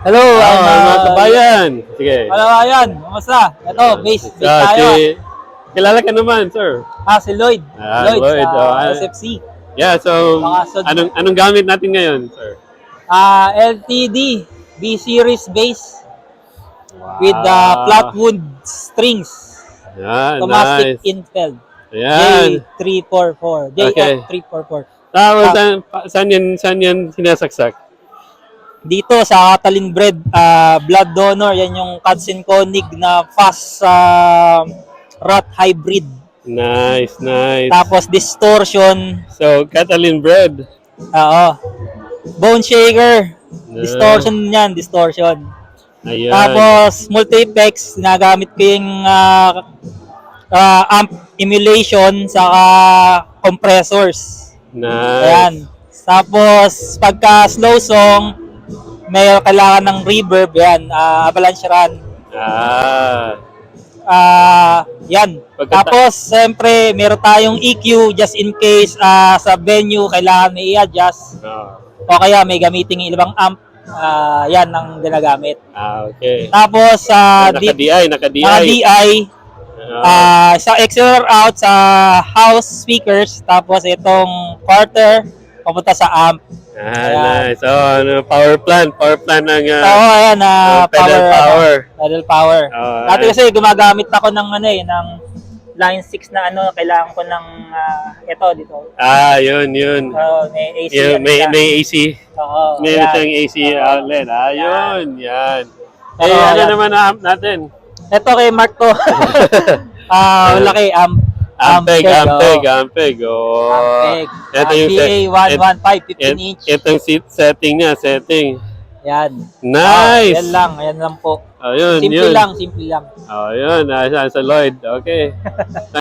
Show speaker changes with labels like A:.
A: Hello,
B: Mga kabayan. Sige.
A: Hello, ayan. Kamusta? Ito, base
B: Ah,
A: tayo.
B: kilala ka naman, sir.
A: Si Lloyd. Lloyd,
B: Lloyd.
A: sa SFC.
B: Yeah, so,
A: Makasod.
B: anong gamit natin ngayon, sir?
A: LTD, B-series base with flatwood strings.
B: Yeah,
A: Automatic
B: nice.
A: Infeld.
B: Ayan.
A: J344.
B: Okay.
A: JF344.
B: Tapos, saan yan sinasaksak?
A: Dito sa Catalin Bread, blood donor. Yan yung Cudson Koenig na fast rat hybrid.
B: Nice, nice.
A: Tapos distortion.
B: So, Catalin bread.
A: Oo. Bone shaker. Distortion yan, distortion.
B: Ayan.
A: Tapos multiplex, ginagamit ko yung amp emulation saka compressors.
B: Nice.
A: Ayan. Tapos pagka slow song, may kailangan ng reverb, yan, avalanche run. Yan. Tapos, siyempre, meron tayong EQ just in case sa venue kailangan may i-adjust. O kaya may gamiting ibang amp. Yan ang ginagamit.
B: Okay.
A: Tapos,
B: Naka-DI.
A: naka-DI. Sa XLR out sa house speakers. Tapos, itong quarter, papunta sa amp.
B: Nice. So, power plant ng
A: Ayan, pedal power. Dati
B: nice.
A: kasi gumagamit ako ng ng line 6 na kailangan ko ng ito dito.
B: Yun.
A: May AC.
B: May AC.
A: Oo.
B: Meron
A: ayan.
B: siyang AC outlet. Yan.
A: Pero,
B: ano
A: ayan.
B: naman ang amp natin?
A: Ito kay Mark to. Malaki amp.
B: Ampeg.
A: Ampeg.
B: Ito yung
A: BA115 15 inch.
B: Itong setting niya.
A: Yan.
B: Nice.
A: Yan lang po.
B: Ayun,
A: Simple lang.
B: Ayun, sa Lloyd. Okay.